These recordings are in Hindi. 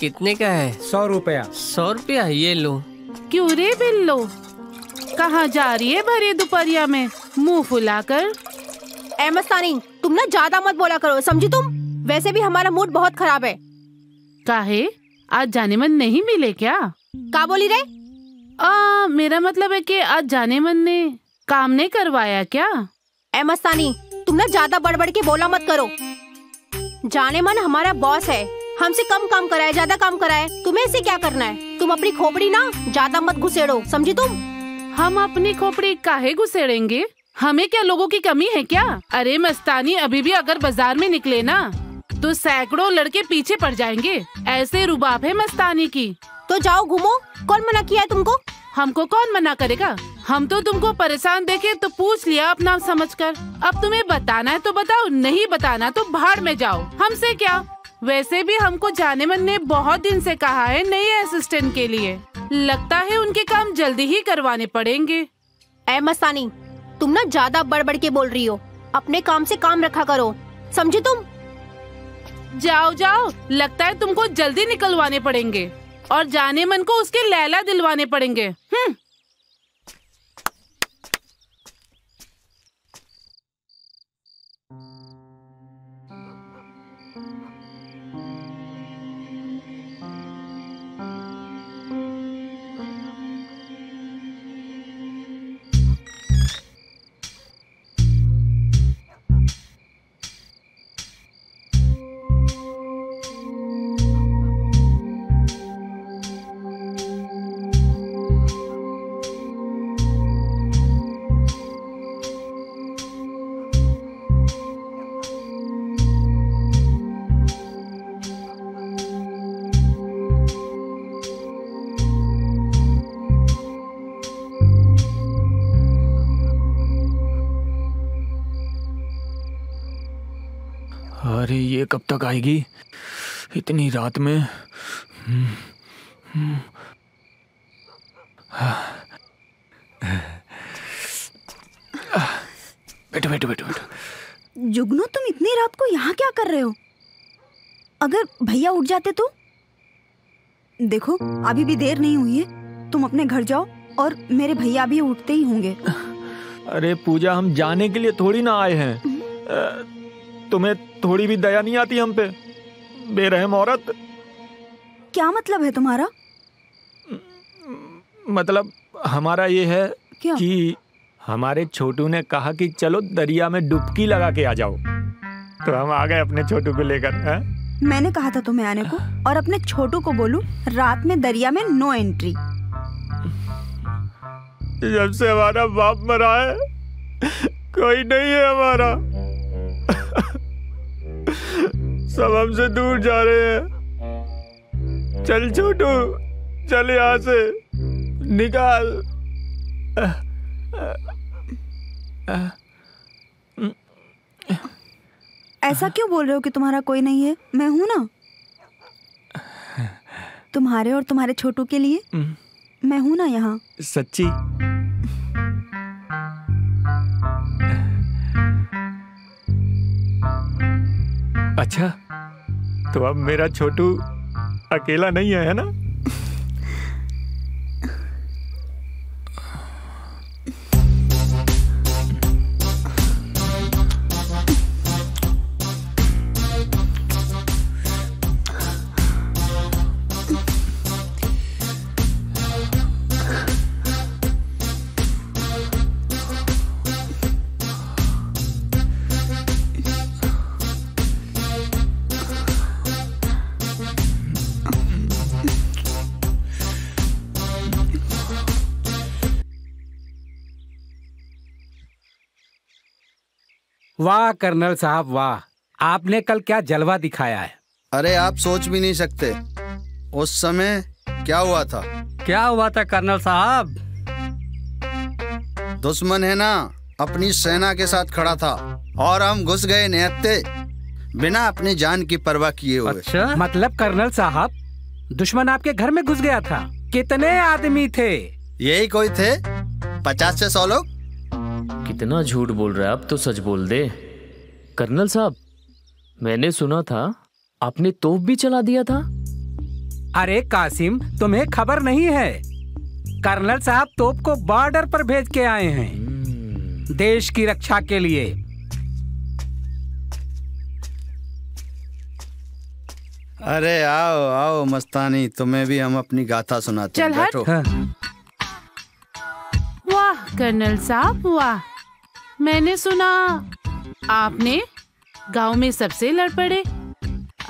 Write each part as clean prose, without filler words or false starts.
कितने का है? 100 रुपया। 100 रुपया, ये लो। क्यों रे बिल्लो, कहाँ जा रही है भरी दोपहरिया में मुंह फुलाकर? मस्तानी, तुम ना ज्यादा मत बोला करो, समझी तुम? वैसे भी हमारा मूड बहुत खराब है। काहे, आज जाने मन नहीं मिले क्या? क्या बोली रे? मेरा मतलब है कि आज जाने मन ने काम नहीं करवाया क्या? मस्तानी, तुम ना ज्यादा बड़बड़ के बोला मत करो। जाने मन हमारा बॉस है, हमसे कम काम कराए ज्यादा काम कराए, तुम्हें इसे क्या करना है? तुम अपनी खोपड़ी ना ज्यादा मत घुसेड़ो, समझी तुम? हम अपनी खोपड़ी काहे घुसेड़ेंगे? हमें क्या लोगों की कमी है क्या? अरे मस्तानी, अभी भी अगर बाजार में निकले ना तो सैकड़ों लड़के पीछे पड़ जाएंगे। ऐसे रुबाब है मस्तानी की। तो जाओ घूमो, कौन मना किया है तुमको? हमको कौन मना करेगा? हम तो तुमको परेशान देखे तो पूछ लिया अपना समझकर। अब तुम्हें बताना है तो बताओ, नहीं बताना तो भाड़ में जाओ, हमसे क्या। वैसे भी हमको जाने मन ने बहुत दिन से कहा है नए असिस्टेंट के लिए। लगता है उनके काम जल्दी ही करवाने पड़ेंगे। मस्तानी, तुम ना ज्यादा बड़बड़ के बोल रही हो, अपने काम से काम रखा करो, समझी तुम? जाओ जाओ, लगता है तुमको जल्दी निकलवाने पड़ेंगे और जाने मन को उसके लैला दिलवाने पड़ेंगे। अरे ये कब तक आएगी इतनी रात में? बैठो बैठो बैठो बैठो। जुगनू, तुम इतनी रात को यहाँ क्या कर रहे हो? अगर भैया उठ जाते तो? देखो अभी भी देर नहीं हुई है, तुम अपने घर जाओ और मेरे भैया भी उठते ही होंगे। अरे पूजा, हम जाने के लिए थोड़ी ना आए हैं। तुम्हें थोड़ी भी दया नहीं आती हम पे, बेरहम औरत? क्या मतलब है तुम्हारा? मतलब हमारा ये है क्या? कि हमारे छोटू ने कहा कि चलो दरिया में डुबकी लगा के आ जाओ, तो हम आ गए अपने छोटू को लेकर। मैंने कहा था तुम्हें आने को, और अपने छोटू को बोलूं रात में दरिया में नो एंट्री। जब से हमारा बाप मरा है कोई नहीं है हमारा। सब हमसे दूर जा रहे हैं। चल छोटू, चल यहाँ से निकाल। ऐसा क्यों बोल रहे हो कि तुम्हारा कोई नहीं है? मैं हूं ना, तुम्हारे और तुम्हारे छोटू के लिए मैं हूं ना यहाँ। सच्ची? अच्छा, तो अब मेरा छोटू अकेला नहीं है ना? वाह कर्नल साहब वाह, आपने कल क्या जलवा दिखाया है। अरे आप सोच भी नहीं सकते उस समय क्या हुआ था। क्या हुआ था कर्नल साहब? दुश्मन है ना अपनी सेना के साथ खड़ा था और हम घुस गए निहत्थे बिना अपनी जान की परवाह किए हुए। अच्छा? मतलब कर्नल साहब दुश्मन आपके घर में घुस गया था? कितने आदमी थे? यही कोई थे, 50 से 100 लोग। कितना झूठ बोल रहा है, अब तो सच बोल दे। कर्नल साहब, मैंने सुना था आपने तोप भी चला दिया था। अरे कासिम, तुम्हें खबर नहीं है, कर्नल साहब तोप को बॉर्डर पर भेज के आए हैं देश की रक्षा के लिए। अरे आओ आओ मस्तानी, तुम्हें भी हम अपनी गाथा सुनाते हैं। चल हट। बैठो। वाह कर्नल साहब वाह, मैंने सुना आपने गांव में सबसे लड़ पड़े।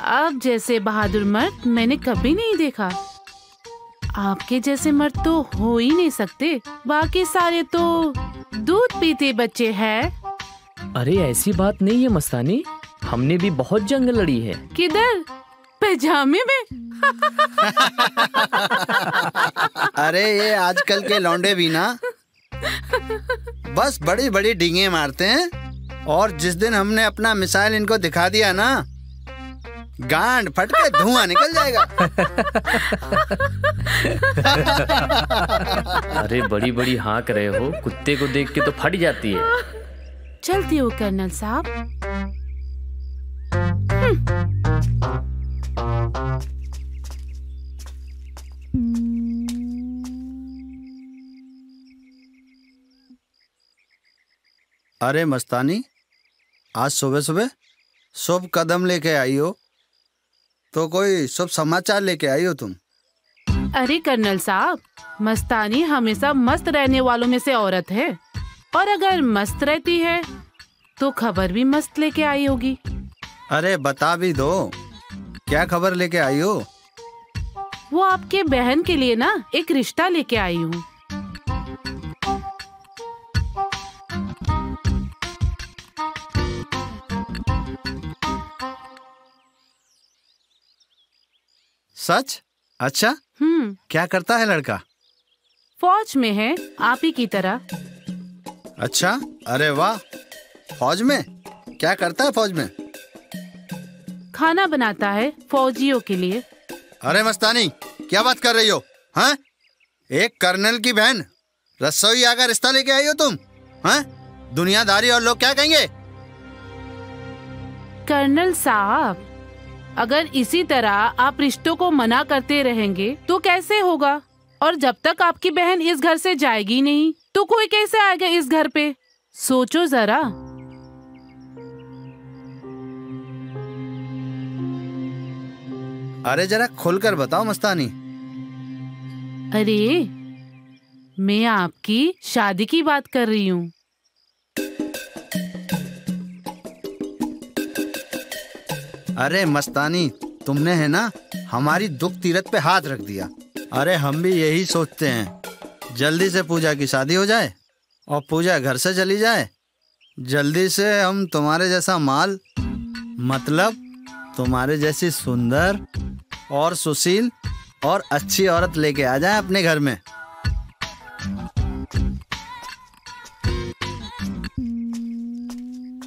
आप जैसे बहादुर मर्द मैंने कभी नहीं देखा। आपके जैसे मर्द तो हो ही नहीं सकते, बाकी सारे तो दूध पीते बच्चे हैं। अरे ऐसी बात नहीं है मस्तानी, हमने भी बहुत जंग लड़ी है। किधर? पैजामे में? अरे ये आजकल के लौंडे भी ना बस बड़ी बड़ी डींगे मारते हैं, और जिस दिन हमने अपना मिसाइल इनको दिखा दिया ना, गांड फट के धुआं निकल जाएगा। अरे बड़ी बड़ी हाँक रहे हो, कुत्ते को देख के तो फट जाती है। चलती हो कर्नल साहब। अरे मस्तानी, आज सुबह सुबह शुभ कदम लेके आई हो, तो कोई शुभ समाचार लेके आई हो तुम? अरे कर्नल साहब, मस्तानी हमेशा मस्त रहने वालों में से औरत है, और अगर मस्त रहती है तो खबर भी मस्त लेके आई होगी। अरे बता भी दो, क्या खबर लेके आई हो? वो आपके बहन के लिए ना एक रिश्ता लेके आई हूँ। सच? अच्छा, क्या करता है लड़का? फौज में है, आप ही की तरह। अच्छा, अरे वाह, फौज में? क्या करता है फौज में? खाना बनाता है फौजियों के लिए। अरे मस्तानी, क्या बात कर रही हो? हाँ, एक कर्नल की बहन रसोई आकर रिश्ता लेके आई हो तुम? हाँ, दुनियादारी और लोग क्या कहेंगे? कर्नल साहब, अगर इसी तरह आप रिश्तों को मना करते रहेंगे तो कैसे होगा? और जब तक आपकी बहन इस घर से जाएगी नहीं तो कोई कैसे आएगा इस घर पे? सोचो जरा। अरे जरा खुलकर बताओ मस्तानी। अरे मैं आपकी शादी की बात कर रही हूँ। अरे मस्तानी, तुमने है ना हमारी दुख तीरथ पे हाथ रख दिया। अरे हम भी यही सोचते हैं, जल्दी से पूजा की शादी हो जाए और पूजा घर से चली जाए। जल्दी से हम तुम्हारे जैसा माल, मतलब तुम्हारे जैसी सुंदर और सुशील और अच्छी औरत लेके आ जाए अपने घर में।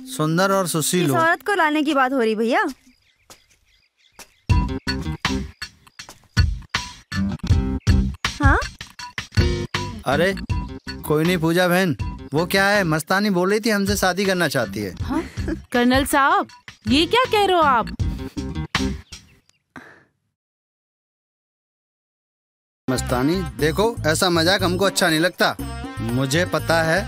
सुंदर और सुशील हो। इस औरत को लाने की बात हो रही भैया? हाँ? अरे कोई नहीं पूजा बहन, वो क्या है, मस्तानी बोल रही थी हमसे शादी करना चाहती है। हाँ? कर्नल साहब, ये क्या कह रहे हो आप? मस्तानी देखो, ऐसा मजाक हमको अच्छा नहीं लगता। मुझे पता है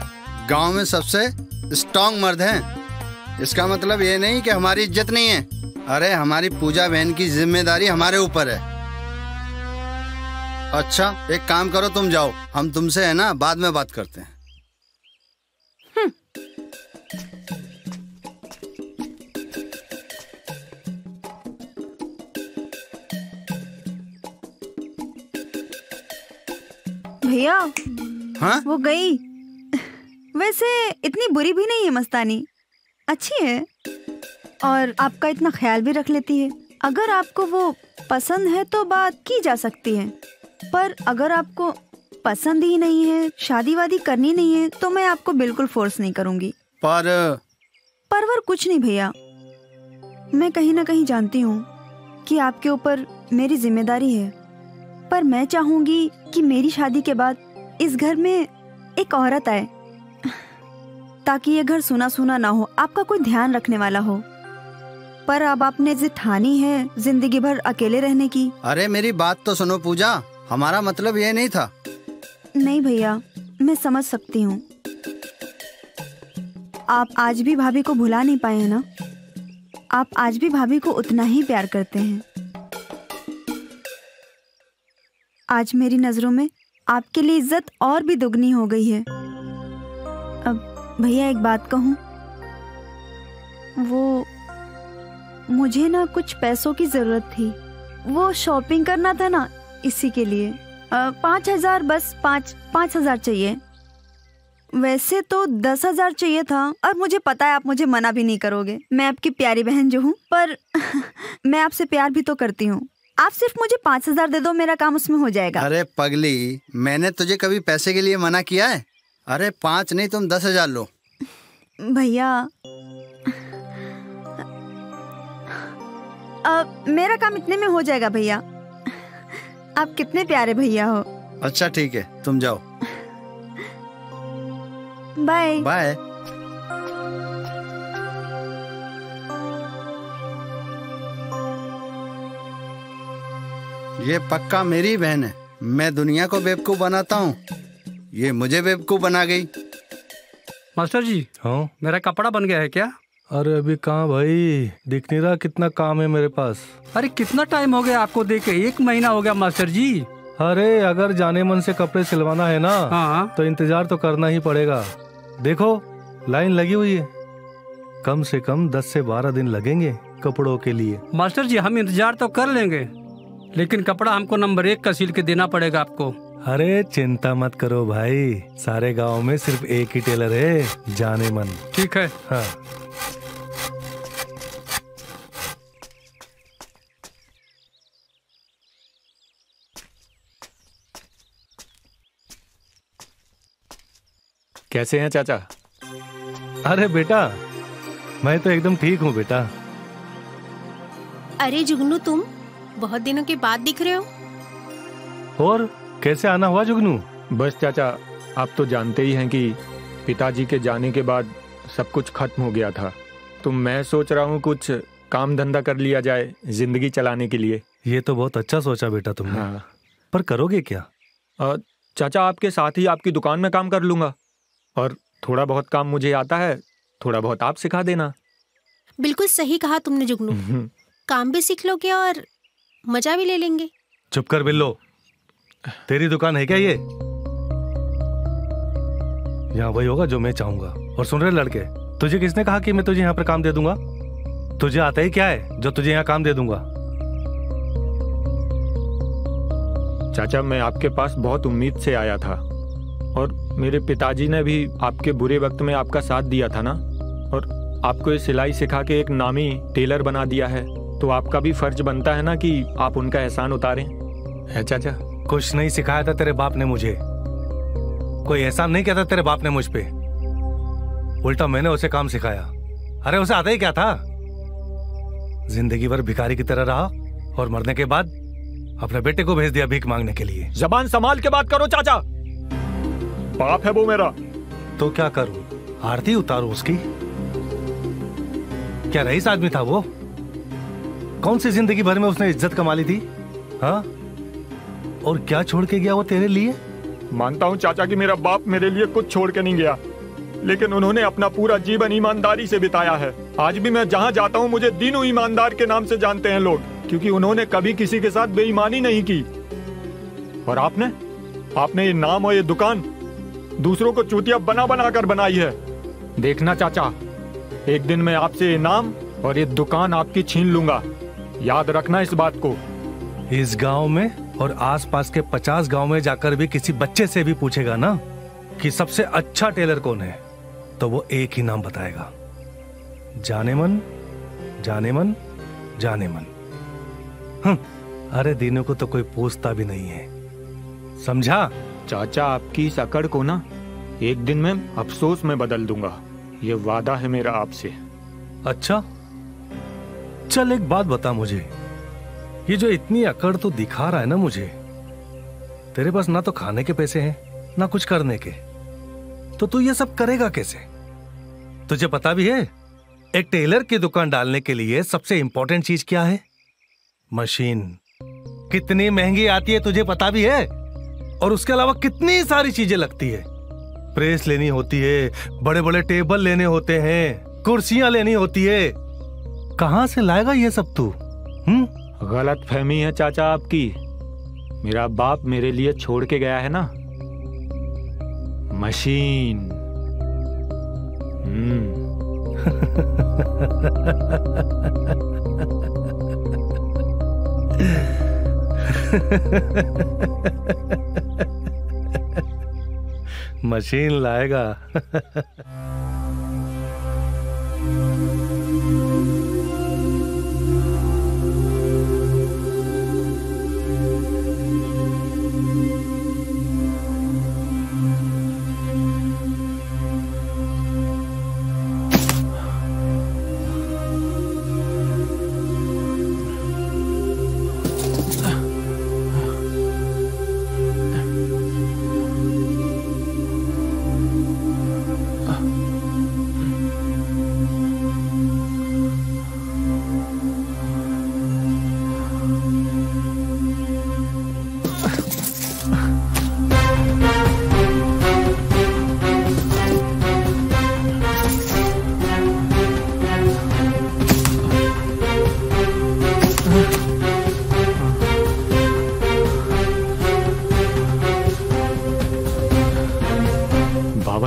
गांव में सबसे स्ट्रॉन्ग मर्द हैं। इसका मतलब ये नहीं कि हमारी इज्जत नहीं है। अरे हमारी पूजा बहन की जिम्मेदारी हमारे ऊपर है। अच्छा एक काम करो, तुम जाओ, हम तुमसे है ना बाद में बात करते हैं। भैया हाँ? वो गई। वैसे इतनी बुरी भी नहीं है मस्तानी, अच्छी है और आपका इतना ख्याल भी रख लेती है। अगर आपको वो पसंद है तो बात की जा सकती है, पर अगर आपको पसंद ही नहीं है, शादी वादी करनी नहीं है, तो मैं आपको बिल्कुल फोर्स नहीं करूँगी। परवर कुछ नहीं भैया, मैं कहीं ना कहीं जानती हूँ कि आपके ऊपर मेरी जिम्मेदारी है, पर मैं चाहूँगी कि मेरी शादी के बाद इस घर में एक औरत आए, ताकि ये घर सुना सुना ना हो, आपका कोई ध्यान रखने वाला हो। पर अब आपने जिद ठानी है जिंदगी भर अकेले रहने की। अरे मेरी बात तो सुनो पूजा, हमारा मतलब ये नहीं था। नहीं भैया, मैं समझ सकती हूँ। आप आज भी भाभी को भुला नहीं पाए हैं ना? आप आज भी भाभी को उतना ही प्यार करते हैं। आज मेरी नजरों में आपके लिए इज्जत और भी दुगनी हो गई है। अब भैया एक बात कहूँ, वो मुझे ना कुछ पैसों की जरूरत थी। वो शॉपिंग करना था ना, इसी के लिए 5,000, बस 5,000 चाहिए। वैसे तो 10,000 चाहिए था, और मुझे पता है आप मुझे मना भी नहीं करोगे। मैं आपकी प्यारी बहन जो हूँ, पर मैं आपसे प्यार भी तो करती हूँ। आप सिर्फ मुझे 5,000 दे दो, मेरा काम उसमें हो जाएगा। अरे पगली, मैंने तुझे कभी पैसे के लिए मना किया है? अरे 5 नहीं, तुम 10,000 लो। भैया मेरा काम इतने में हो जाएगा भैया। आप कितने प्यारे भैया हो। अच्छा ठीक है, तुम जाओ। Bye bye. ये पक्का मेरी बहन है। मैं दुनिया को बेवकूफ बनाता हूँ, ये मुझे बेवकूफ बना गई। मास्टर जी, हाँ मेरा कपड़ा बन गया है क्या? अरे अभी कहाँ भाई, दिख नहीं रहा कितना काम है मेरे पास। अरे कितना टाइम हो गया आपको देखे? 1 महीना हो गया मास्टर जी। अरे अगर जाने मन से कपड़े सिलवाना है ना, हाँ तो इंतजार तो करना ही पड़ेगा। देखो लाइन लगी हुई है, कम से कम 10 से 12 दिन लगेंगे कपड़ों के लिए। मास्टर जी, हम इंतजार तो कर लेंगे, लेकिन कपड़ा हमको नंबर 1 का सिल के देना पड़ेगा आपको। अरे चिंता मत करो भाई, सारे गांव में सिर्फ एक ही टेलर है, जाने मन। ठीक है। हाँ कैसे हैं चाचा? अरे बेटा, मैं तो एकदम ठीक हूँ बेटा। अरे जुगनू, तुम बहुत दिनों के बाद दिख रहे हो। और कैसे आना हुआ जुगनू? बस चाचा, आप तो जानते ही हैं कि पिताजी के जाने के बाद सब कुछ खत्म हो गया था, तो मैं सोच रहा हूँ कुछ काम धंधा कर लिया जाए जिंदगी चलाने के लिए। ये तो बहुत अच्छा सोचा बेटा तुमने। हाँ। पर करोगे क्या? चाचा, आपके साथ ही आपकी दुकान में काम कर लूंगा, और थोड़ा बहुत काम मुझे आता है, थोड़ा बहुत आप सिखा देना। बिल्कुल सही कहा तुमने जुगनू, काम भी सीख लोगे और मजा भी ले लेंगे। चुप कर बिल्लो, तेरी दुकान है क्या ये? यहाँ वही होगा जो मैं चाहूंगा। और सुन रहे लड़के, तुझे किसने कहा कि मैं तुझे यहाँ पर काम दे दूंगा? तुझे आता ही क्या है जो तुझे यहाँ काम दे दूंगा? चाचा, मैं आपके पास बहुत उम्मीद से आया था, और मेरे पिताजी ने भी आपके बुरे वक्त में आपका साथ दिया था ना, और आपको ये सिलाई सिखा के एक नामी टेलर बना दिया है, तो आपका भी फर्ज बनता है ना कि आप उनका एहसान उतारें। है चाचा? कुछ नहीं सिखाया था तेरे बाप ने मुझे, कोई एहसान नहीं किया था तेरे बाप ने मुझ पे, उल्टा मैंने उसे काम सिखाया। अरे उसे आता ही क्या था? जिंदगी भर भिखारी की तरह रहा, और मरने के बाद अपने बेटे को भेज दिया भीख मांगने के लिए। जबान संभाल के बात करो चाचा, बाप है वो मेरा। तो क्या करूं, आरती उतारूं उसकी? क्या रईस आदमी था वो? कौन सी जिंदगी भर में उसने इज्जत कमा ली थी? हाँ, और क्या छोड़ के गया वो तेरे लिए? मानता हूँ चाचा कि मेरा बाप मेरे लिए कुछ छोड़ के नहीं गया, लेकिन उन्होंने अपना पूरा जीवन ईमानदारी से बिताया है। आज भी मैं जहाँ जाता हूँ मुझे दीनू ईमानदार के नाम से जानते हैं लोग, क्योंकि उन्होंने कभी किसी के साथ बेईमानी नहीं की। और आपने ये नाम और ये दुकान दूसरों को चूतिया बना बना कर बनाई है। देखना चाचा, एक दिन मैं आपसे ये नाम और ये दुकान आपकी छीन लूंगा, याद रखना इस बात को। इस गांव में और आसपास के 50 गांव में जाकर भी किसी बच्चे से भी पूछेगा ना कि सबसे अच्छा टेलर कौन है, तो वो एक ही नाम बताएगा, जाने मन, जाने मन, जाने मन। अरे दीनू को तो कोई पूछता भी नहीं है, समझा? चाचा, आपकी इस अकड़ को ना एक दिन मैं अफसोस में बदल दूंगा, ये वादा है मेरा आपसे। अच्छा चल, एक बात बता मुझे, ये जो इतनी अकड़ तो दिखा रहा है ना मुझे, तेरे पास ना तो खाने के पैसे हैं ना कुछ करने के, तो तू ये सब करेगा कैसे? तुझे पता भी है एक टेलर की दुकान डालने के लिए सबसे इंपॉर्टेंट चीज क्या है? मशीन। कितनी महंगी आती है तुझे पता भी है? और उसके अलावा कितनी सारी चीजें लगती है। प्रेस लेनी होती है, बड़े बड़े टेबल लेने होते हैं, कुर्सियां लेनी होती है। कहां से लाएगा ये सब तू? गलत फहमी है चाचा आपकी। मेरा बाप मेरे लिए छोड़ के गया है ना, मशीन। मशीन लाएगा।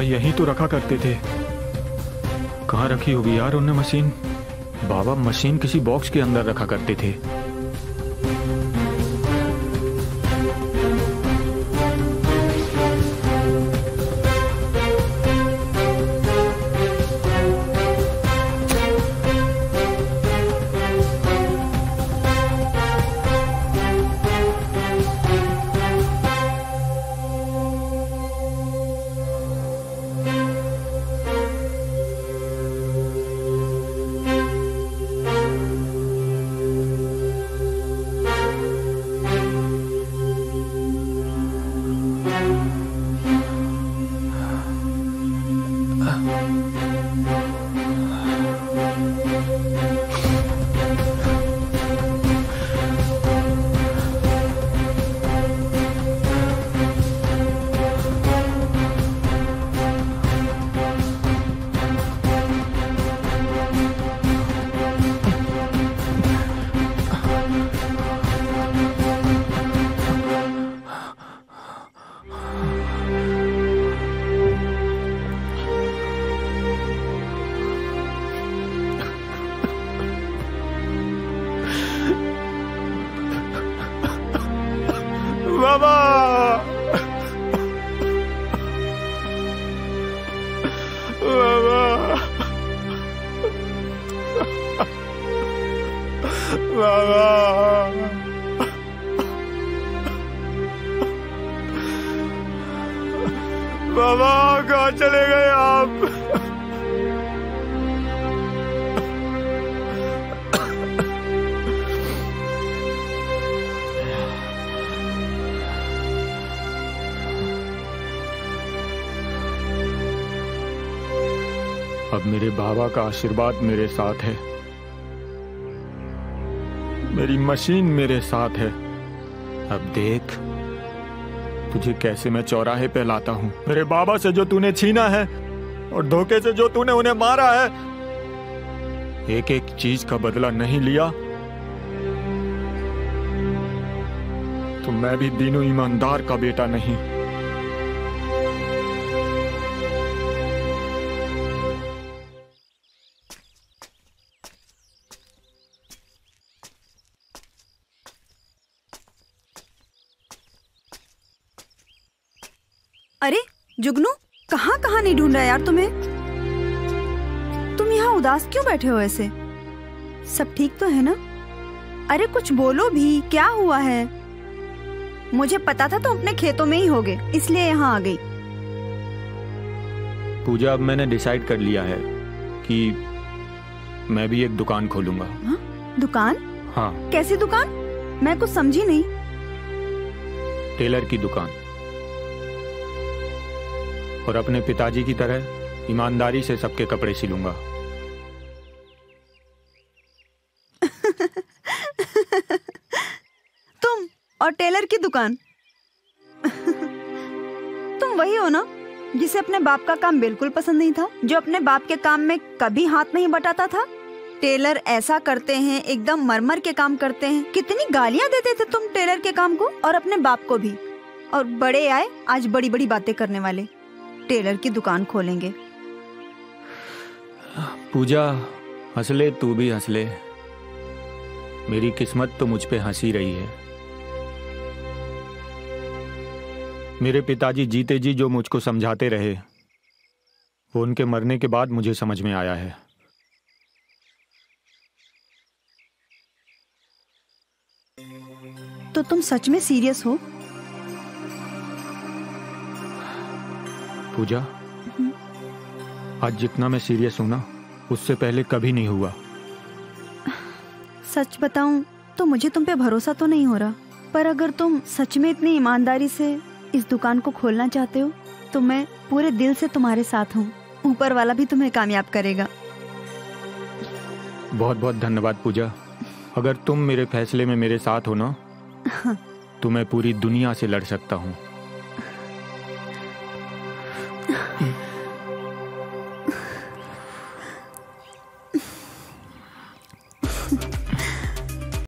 यहीं तो रखा करते थे। कहाँ रखी होगी यार उनने मशीन? बाबा मशीन किसी बॉक्स के अंदर रखा करते थे। बाबा कहाँ चले गए आप? अब मेरे बाबा का आशीर्वाद मेरे साथ है, मेरी मशीन मेरे साथ है। अब देख तुझे कैसे मैं चौराहे पे लाता हूं। मेरे बाबा से जो तूने छीना है और धोखे से जो तूने उन्हें मारा है, एक एक चीज का बदला नहीं लिया तो मैं भी दीनू ईमानदार का बेटा नहीं। अरे जुगनू, कहाँ कहाँ नहीं ढूंढ रहा यार तुम्हें? तुम यहाँ उदास क्यों बैठे हो ऐसे? सब ठीक तो है ना? अरे कुछ बोलो भी, क्या हुआ है? मुझे पता था तुम अपने खेतों में ही होगे, इसलिए यहाँ आ गई। पूजा, अब मैंने डिसाइड कर लिया है कि मैं भी एक दुकान खोलूंगा। हाँ? दुकान? हाँ। कैसी दुकान? मैं कुछ समझी नहीं। टेलर की दुकान, और अपने पिताजी की तरह ईमानदारी से सबके कपड़े सिलूंगा। और टेलर की दुकान। तुम वही हो ना जिसे अपने बाप का काम बिल्कुल पसंद नहीं था, जो अपने बाप के काम में कभी हाथ नहीं बटाता था। टेलर ऐसा करते हैं, एकदम मरमर के काम करते हैं। कितनी गालियां देते थे तुम टेलर के काम को और अपने बाप को भी। और बड़े आए आज बड़ी बड़ी बातें करने वाले, टेलर की दुकान खोलेंगे। पूजा हंस ले, तू भी हंस ले। मेरी किस्मत तो मुझ पे हंसी रही है। मेरे पिताजी जीते जी जो मुझको समझाते रहे वो उनके मरने के बाद मुझे समझ में आया है। तो तुम सच में सीरियस हो? पूजा, आज जितना मैं सीरियस हूं ना उससे पहले कभी नहीं हुआ। सच बताऊं तो मुझे तुम पे भरोसा तो नहीं हो रहा, पर अगर तुम सच में इतनी ईमानदारी से इस दुकान को खोलना चाहते हो तो मैं पूरे दिल से तुम्हारे साथ हूँ। ऊपर वाला भी तुम्हें कामयाब करेगा। बहुत बहुत धन्यवाद पूजा। अगर तुम मेरे फैसले में मेरे साथ हो ना तो मैं पूरी दुनिया से लड़ सकता हूँ।